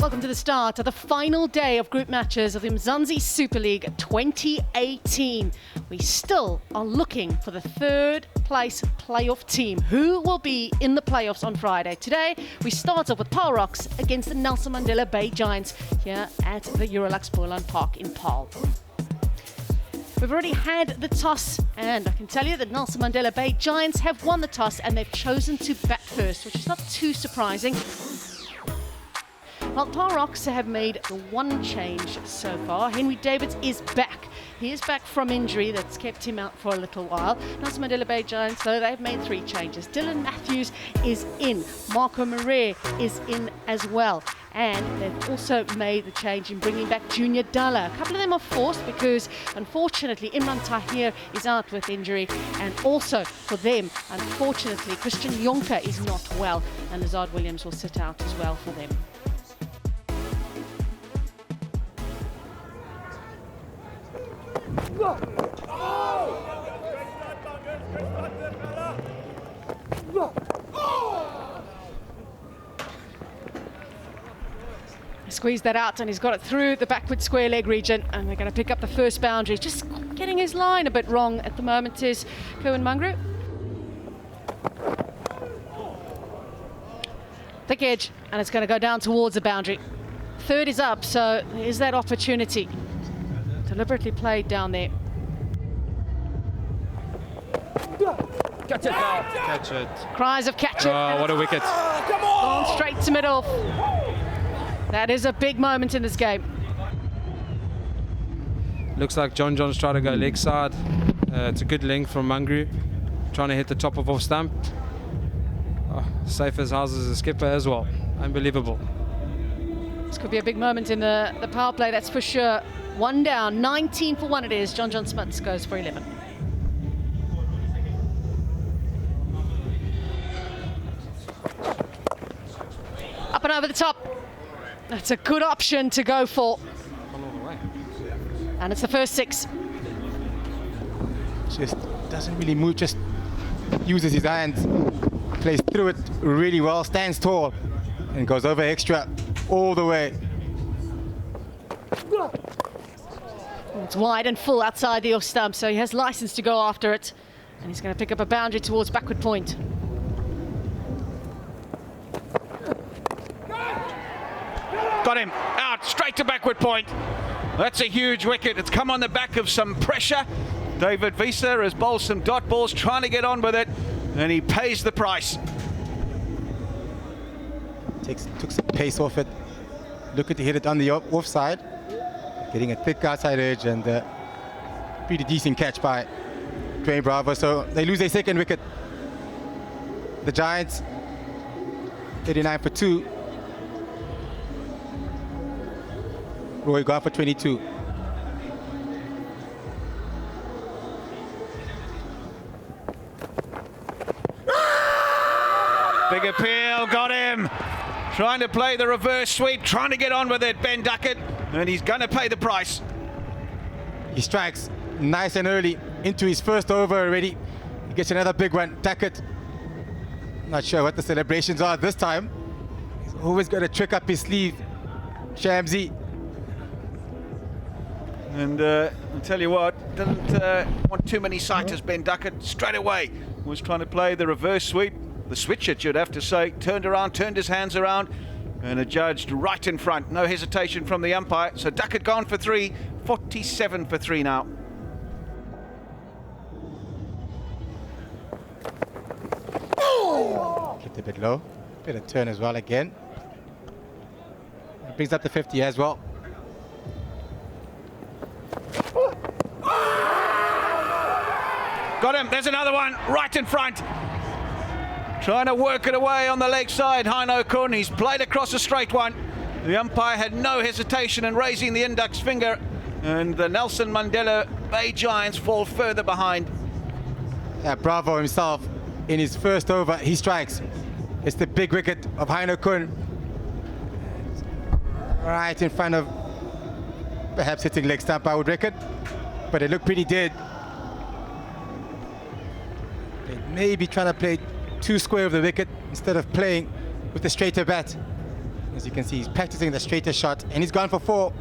welcome to the start of the final day of group matches of the Mzansi Super League 2018. We still are looking for the third place playoff team. Who will be in the playoffs on Friday? Today, we start off with Paarl Rocks against the Nelson Mandela Bay Giants here at the Eurolux Boylan Park in Paarl. We've already had the toss, and I can tell you that Nelson Mandela Bay Giants have won the toss and they've chosen to bat first, which is not too surprising. Well, Paarl Rocks have made the one change so far. Henry Davids is back. He is back from injury that's kept him out for a little while. Nelson Mandela Bay Giants, though, they've made 3 changes. Dylan Matthews is in. Marco Marais is in as well. And they've also made the change in bringing back Junior Dalla. A couple of them are forced because, unfortunately, Imran Tahir is out with injury. And also, for them, unfortunately, Christian Jonker is not well. And Lazard Williams will sit out as well for them. Squeeze that out, and he's got it through the backward square leg region, and they're going to pick up the first boundary. Just getting his line a bit wrong at the moment is Kerwin Mungru. Thick edge, and it's going to go down towards the boundary. Third is up, so there's that opportunity. Deliberately played down there. Catch it now. Catch it. Cries of catch it. Oh, what a wicket. Come on! Gone straight to middle. That is a big moment in this game. Looks like John's trying to go leg side. It's a good length from Mungru. Trying to hit the top of off stump. Oh, safe as houses a skipper as well. Unbelievable. This could be a big moment in the power play, that's for sure. 1 down, 19 for 1 it is. John Smits goes for 11. Up and over the top. That's a good option to go for. And it's the first 6. Just doesn't really move, just uses his hands, plays through it really well, stands tall, and goes over extra all the way. It's wide and full outside the off stump, so he has license to go after it. And he's going to pick up a boundary towards backward point. Got him out straight to backward point. That's a huge wicket. It's come on the back of some pressure. David Visa has bowled some dot balls, trying to get on with it, and he pays the price. Took some pace off it. Looking to hit it on the offside. Getting a thick outside edge, and pretty decent catch by Dwayne Bravo. So they lose their second wicket. The Giants, 39 for 2. Roy got for 22. Big appeal, got him. Trying to play the reverse sweep, trying to get on with it, Ben Duckett, and he's going to pay the price. He strikes nice and early into his first over already. He gets another big one. Duckett, not sure what the celebrations are this time. He's always got a trick up his sleeve. Shamsi. And I'll tell you what, didn't want too many sighters, Ben Duckett. Straight away was trying to play the reverse sweep. The switch it, you'd have to say, turned around, turned his hands around, and adjudged right in front. No hesitation from the umpire. So Duckett gone for 3, 47 for 3 now. Kept a bit low. Bit of turn as well again. Brings up the 50 as well. Got him, there's another one right in front. Trying to work it away on the leg side, Heino Kun. He's played across a straight one. The umpire had no hesitation in raising the index finger, and the Nelson Mandela Bay Giants fall further behind. Bravo himself, in his first over, he strikes. It's the big wicket of Heino Kun. Right in front of, perhaps hitting leg stump, I would reckon. But it looked pretty dead. They may be trying to play too square of the wicket instead of playing with the straighter bat. As you can see, he's practicing the straighter shot, and he's gone for 4.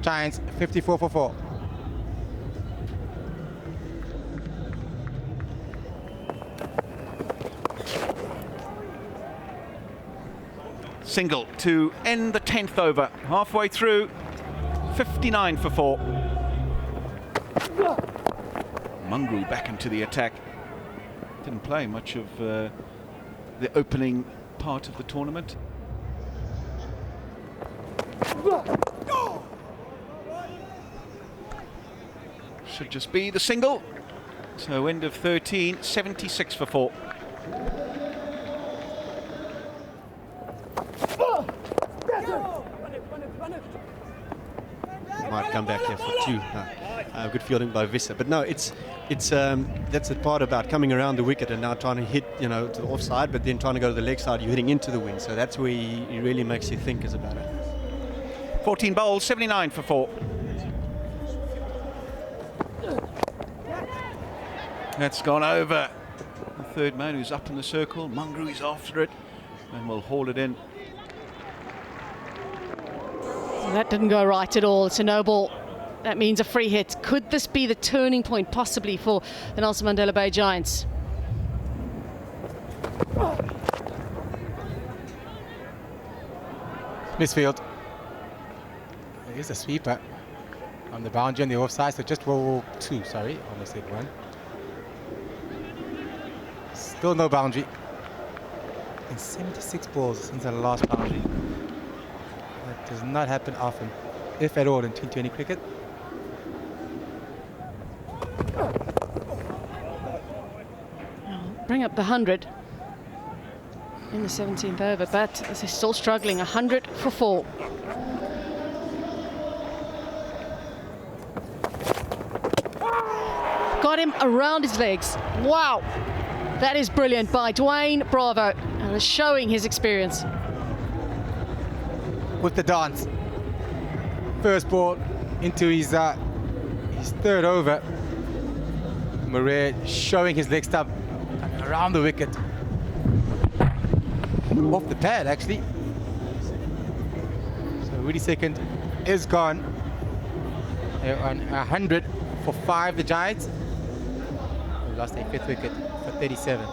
Giants 54 for 4. Single to end the 10th over. Halfway through, 59 for 4. Mungru back into the attack. Didn't play much of the opening part of the tournament. Should just be the single. So end of 13, 76 for 4. Might come back here for 2. Good fielding by Visser, but no, it's that's the part about coming around the wicket and now trying to hit, to the offside, but then trying to go to the leg side. You're hitting into the wind, so that's where he really makes you think as a batter. 14 bowls, 79 for 4. That's gone over. The third man who's up in the circle. Mungru is after it and will haul it in. That didn't go right at all. It's a no ball. That means a free hit. Could this be the turning point possibly for the Nelson Mandela Bay Giants? Misfield. Here's a sweeper on the boundary on the offside, so just roll 2, sorry, almost hit 1. Still no boundary. And 76 balls since the last boundary. That does not happen often, if at all, in T20 cricket. Bring up the 100 in the 17th over, but they're still struggling. 100 for 4. Got him around his legs. Wow, that is brilliant by Dwayne Bravo, and is showing his experience. With the dance. First ball into his third over. Murray showing his leg stump around the wicket. Off the pad, actually. So Rudy second is gone. They're on 100 for 5, the Giants. They lost a 5th wicket for 37.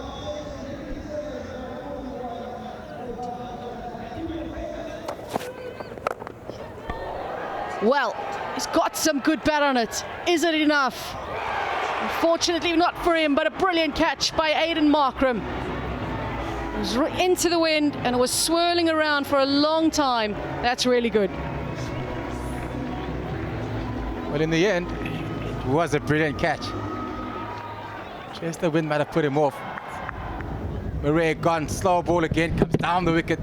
Well, he's got some good bat on it. Is it enough? Unfortunately not for him, but a brilliant catch by Aidan Markram. It was into the wind and it was swirling around for a long time. That's really good. But in the end, it was a brilliant catch. Just the wind might have put him off. Murray gone, slow ball again, comes down the wicket.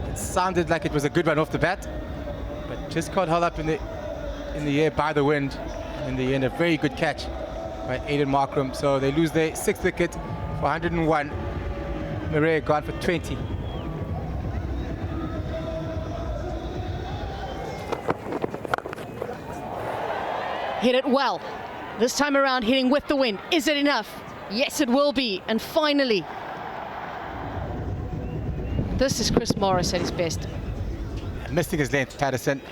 It sounded like it was a good one off the bat, but just got held up in the air by the wind. In the end, a very good catch by Aidan Markram. So they lose their 6th wicket for 101. Murray gone for 20. Hit it well. This time around, hitting with the wind. Is it enough? Yes, it will be. And finally, this is Chris Morris at his best. Missing his length, Patterson.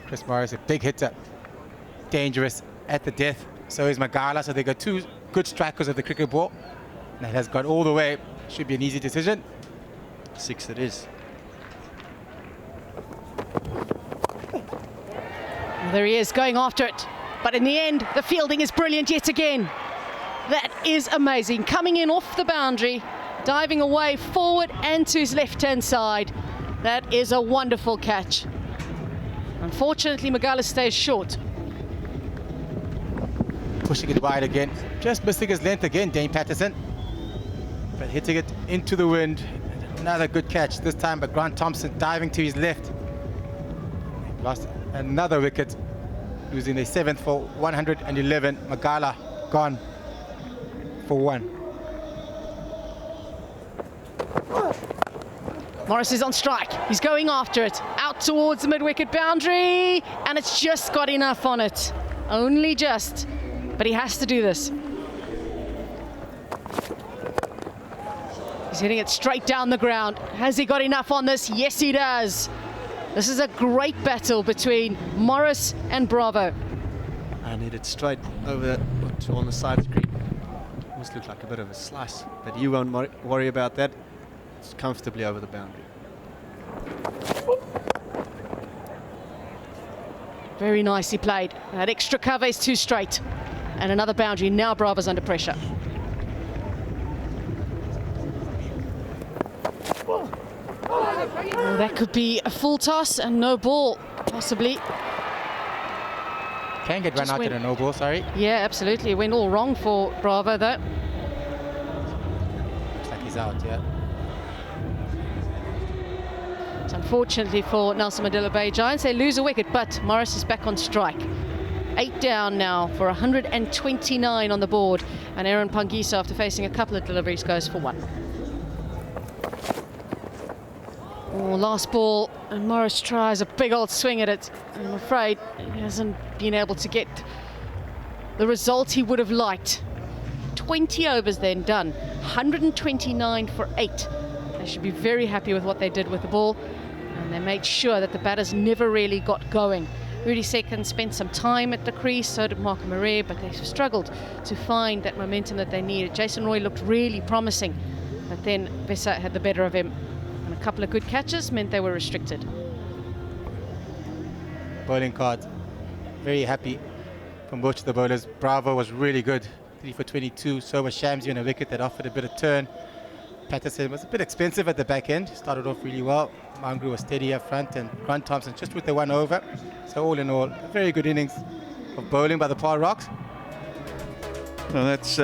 Chris Morris, a big hitter. Dangerous at the death. So is Magala. So they got 2 good strikers of the cricket ball. And that has gone all the way. Should be an easy decision. 6 it is. Well, there he is, going after it. But in the end, the fielding is brilliant yet again. That is amazing. Coming in off the boundary, diving away forward and to his left-hand side. That is a wonderful catch. Unfortunately, Magala stays short. Pushing it wide again. Just missing his length again, Dane Patterson. But hitting it into the wind. Another good catch, this time by Grant Thompson, diving to his left. Lost another wicket, losing the 7th for 111. Magala gone for 1. Morris is on strike. He's going after it. Out towards the mid-wicket boundary. And it's just got enough on it. Only just. But he has to do this. He's hitting it straight down the ground. Has he got enough on this? Yes, he does. This is a great battle between Morris and Bravo. And hit it straight over on the side screen. Almost looked like a bit of a slice, but you won't worry about that. It's comfortably over the boundary. Very nicely played. That extra cover is too straight. And another boundary. Now Bravo's under pressure. Oh, that could be a full toss and no ball, possibly. Can get run out at a no ball, sorry. Yeah, absolutely. It went all wrong for Bravo, though. Looks like he's out, yeah. So unfortunately for Nelson Mandela Bay Giants, they lose a wicket, but Morris is back on strike. 8 down now for 129 on the board. And Aaron Pangiso, after facing a couple of deliveries, goes for 1. Oh, last ball, and Morris tries a big old swing at it. I'm afraid he hasn't been able to get the result he would have liked. 20 overs then done, 129 for 8. They should be very happy with what they did with the ball, and they made sure that the batters never really got going. Rudy Second spent some time at the crease, so did Mark Murray, but they struggled to find that momentum that they needed. Jason Roy looked really promising, but then Vissa had the better of him. And a couple of good catches meant they were restricted. Bowling cards. Very happy from both of the bowlers. Bravo was really good. 3 for 22. So was Shamsi on a wicket that offered a bit of turn. Patterson was a bit expensive at the back end. Started off really well. Mangru was steady up front, and Grant Thompson just with the 1 over. So all in all, a very good innings of bowling by the Paarl Rocks. Well, that's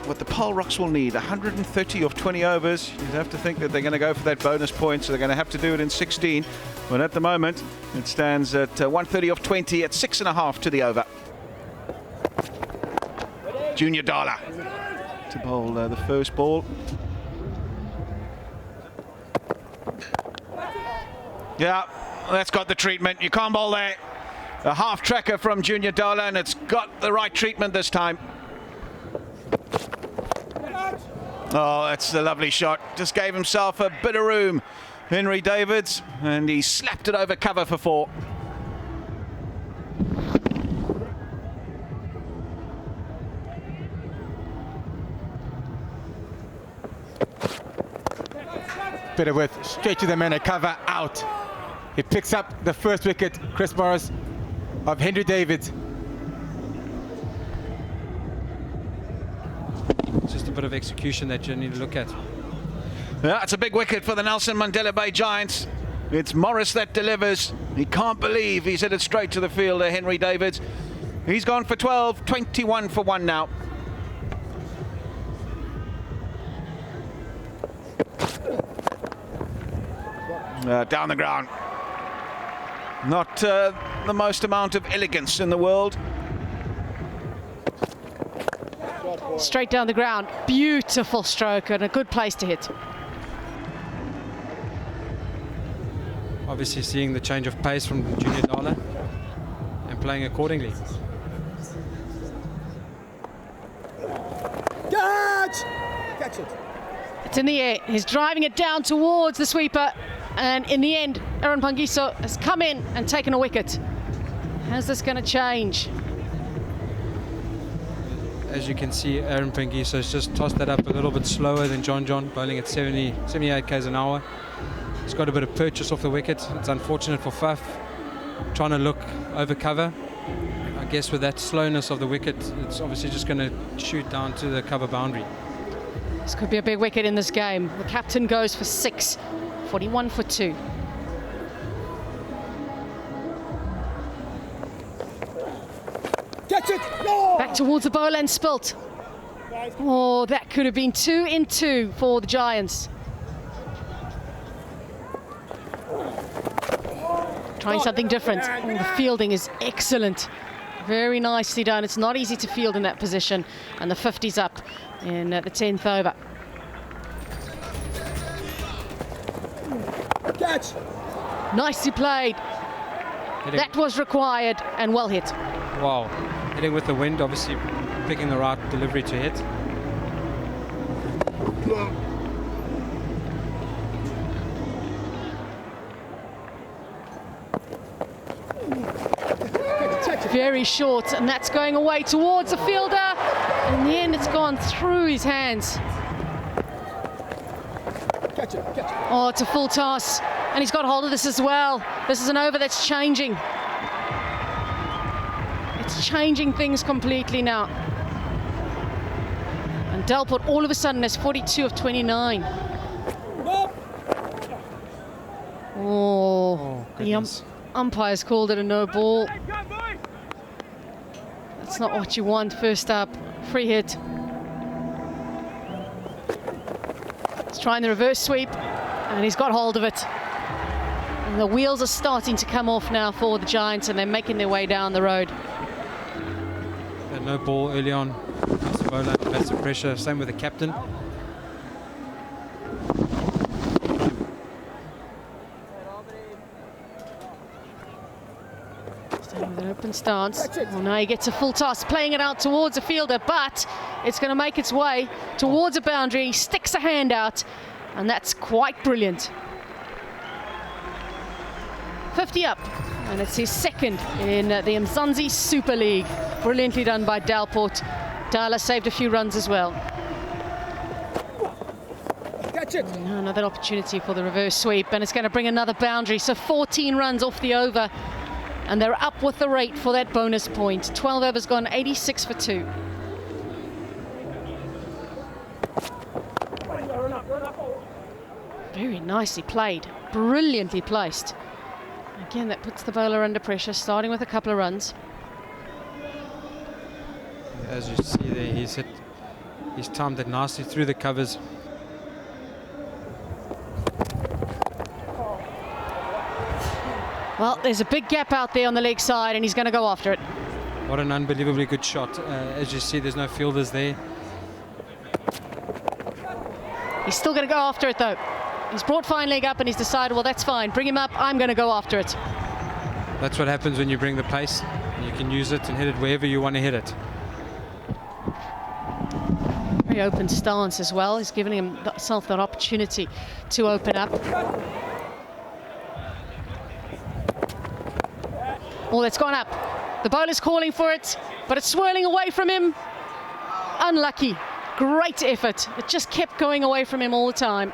what the Paarl Rocks will need. 130 of 20 overs. You'd have to think that they're going to go for that bonus point, so they're going to have to do it in 16. But at the moment, it stands at 130 of 20 at 6.5 to the over. Junior Dala to bowl the first ball. Yeah, that's got the treatment. You can't bowl there. A half tracker from Junior Dala, and it's got the right treatment this time. Oh, that's a lovely shot. Just gave himself a bit of room, Henry Davids, and he slapped it over cover for 4. Bit of width, straight to the man, a cover out. He picks up the first wicket, Chris Morris of Henry Davids. Just a bit of execution that you need to look at. Yeah, it's a big wicket for the Nelson Mandela Bay Giants. It's Morris that delivers. He can't believe he's hit it straight to the fielder, Henry Davids. He's gone for 12, 21 for 1 now. Down the ground. Not the most amount of elegance in the world. Straight down the ground. Beautiful stroke and a good place to hit. Obviously seeing the change of pace from Junior Dala and playing accordingly. Catch it. It's in the air. He's driving it down towards the sweeper. And in the end, Aaron Pangiso has come in and taken a wicket. How's this going to change? As you can see, Aaron Pangiso has just tossed that up a little bit slower than John, bowling at 78 k's an hour. He's got a bit of purchase off the wicket. It's unfortunate for Faf, trying to look over cover. I guess with that slowness of the wicket, it's obviously just going to shoot down to the cover boundary. This could be a big wicket in this game. The captain goes for 6, 41 for 2. Catch it. No. Back towards the bowler and spilt. Oh, that could have been 2 in 2 for the Giants. Trying something different. Oh, the fielding is excellent. Very nicely done. It's not easy to field in that position. And the 50's up in the 10th over. Catch. Nicely played. That was required and well hit. Wow, hitting with the wind, obviously picking the right delivery to hit. very short, and that's going away towards the fielder. In the end, it's gone through his hands. Catch it, catch it. Oh, it's a full toss, and he's got hold of this as well. This is an over that's changing. It's changing things completely now. And Delport all of a sudden is 42 of 29. Oh, the umpire's called it a no ball. That's not what you want first up. Free hit. He's trying the reverse sweep, and he's got hold of it. And the wheels are starting to come off now for the Giants, and they're making their way down the road. No ball early on. Bowler has some pressure. Same with the captain. Staying with an open stance. Well, now he gets a full toss, playing it out towards a fielder, but it's going to make its way towards a boundary. He sticks a hand out, and that's quite brilliant. 50 up, and it's his second in the Mzansi Super League. Brilliantly done by Delport. Dala saved a few runs as well. Catch it. Another opportunity for the reverse sweep, and it's going to bring another boundary. So 14 runs off the over, and they're up with the rate for that bonus point. 12 overs gone, 86 for 2. Very nicely played, brilliantly placed. Again, that puts the bowler under pressure, starting with a couple of runs. As you see there, he's timed it nicely through the covers. Well, there's a big gap out there on the leg side, and he's going to go after it. What an unbelievably good shot. As you see, there's no fielders there. He's still going to go after it, though. He's brought fine leg up, and he's decided, well, that's fine. Bring him up. I'm going to go after it. That's what happens when you bring the pace. You can use it and hit it wherever you want to hit it. Very open stance as well. He's giving himself that opportunity to open up. Oh, that's gone up. The bowler's calling for it, but it's swirling away from him. Unlucky. Great effort. It just kept going away from him all the time.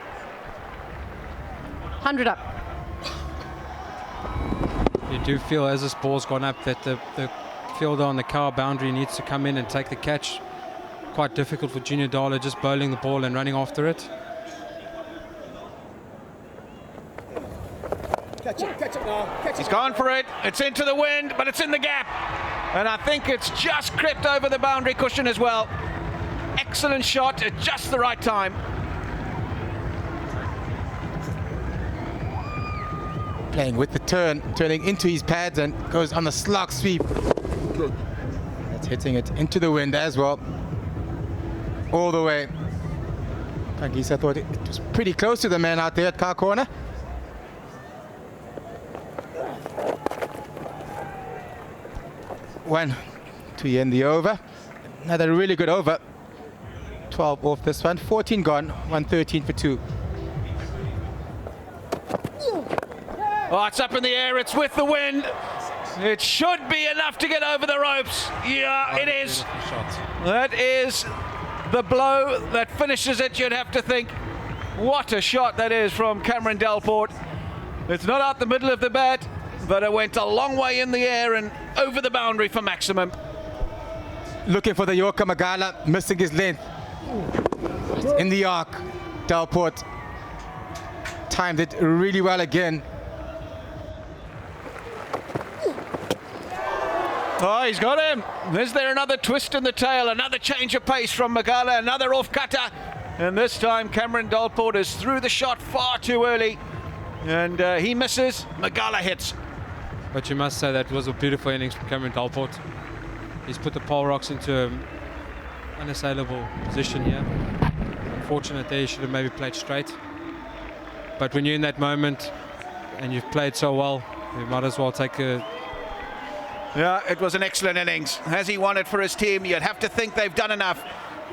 100 up. You do feel as this ball's gone up that the fielder on the cover boundary needs to come in and take the catch. Quite difficult for Junior Dala just bowling the ball and running after it. Catch it now. Catch He's it. gone for it. It's into the wind, but it's in the gap. And I think it's just crept over the boundary cushion as well. Excellent shot at just the right time. Playing with the turning into his pads and goes on the slog sweep. That's hitting it into the wind as well. All the way. Pangisa thought it was pretty close to the man out there at car corner. One to end the over. Another really good over. 12 off this one. 14 gone. 113 for 2. Oh, it's up in the air. It's with the wind. It should be enough to get over the ropes. Yeah, it is. That is the blow that finishes it, you'd have to think. What a shot that is from Cameron Delport. It's not out the middle of the bat, but it went a long way in the air and over the boundary for maximum. Looking for the Yorker Magala, missing his length. In the arc, Delport timed it really well again. Oh, he's got him. Is there another twist in the tail? Another change of pace from Magala, another off cutter. And this time Cameron Delport is through the shot far too early. And he misses, Magala hits. But you must say that was a beautiful innings from Cameron Delport. He's put the Paarl Rocks into an unassailable position here. Unfortunate there, he should have maybe played straight. But when you're in that moment and you've played so well, you might as well take a... Yeah, it was an excellent innings. Has he won it for his team? You'd have to think they've done enough.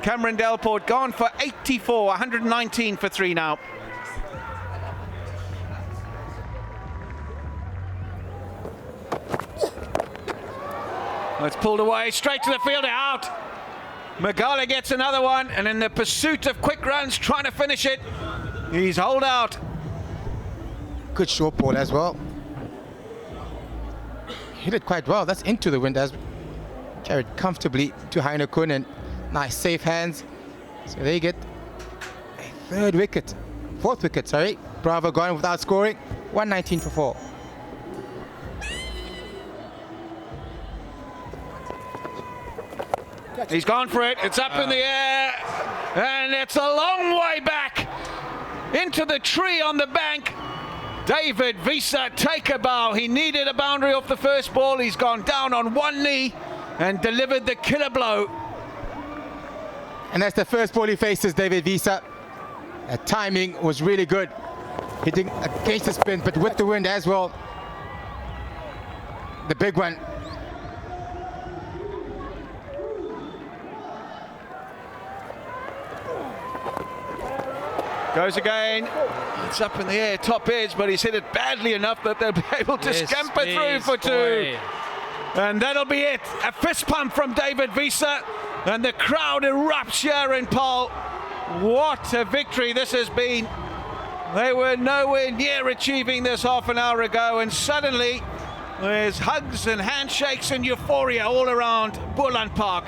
Cameron Delport gone for 84, 119 for 3 now. It's pulled away, straight to the field, out. Magala gets another one, and in the pursuit of quick runs, trying to finish it, he's holed out. Good short ball as well. Hit it quite well. That's into the wind as carried comfortably to Heinekun, and nice safe hands. So they get a fourth wicket, sorry. Bravo gone without scoring. 119 for 4. He's gone for it. It's up in the air, and it's a long way back into the tree on the bank. David Visa, take a bow. He needed a boundary off the first ball. He's gone down on one knee and delivered the killer blow. And that's the first ball he faces, David Visa. Timing was really good. Hitting against the spin, but with the wind as well. The big one. Goes again. It's up in the air, top edge, but he's hit it badly enough that they'll be able to scamper through for 2. And that'll be it. A fist pump from David Visa, and the crowd erupts here in Paarl. What a victory this has been. They were nowhere near achieving this half an hour ago, and suddenly there's hugs and handshakes and euphoria all around Boland Park.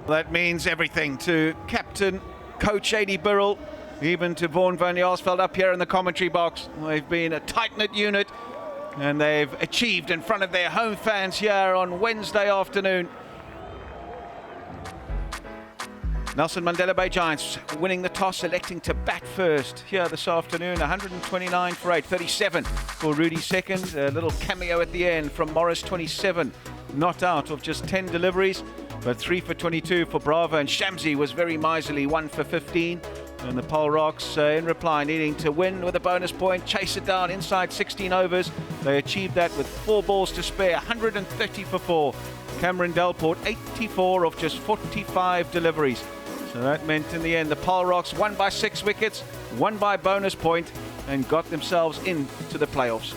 That means everything to Captain Coach Eddie Burrell, even to Vaughan van Jaarsveld up here in the commentary box. They've been a tight-knit unit, and they've achieved in front of their home fans here on Wednesday afternoon. Nelson Mandela Bay Giants winning the toss, electing to bat first here this afternoon. 129 for 8, 37 for Rudy second. A little cameo at the end from Morris, 27, not out of just 10 deliveries, but 3 for 22 for Bravo. And Shamsi was very miserly, 1 for 15. And the Paarl Rocks, in reply, needing to win with a bonus point, chase it down inside 16 overs. They achieved that with 4 balls to spare, 130 for 4. Cameron Delport, 84 of just 45 deliveries. So that meant in the end the Paarl Rocks won by 6 wickets, won by bonus point, and got themselves into the playoffs.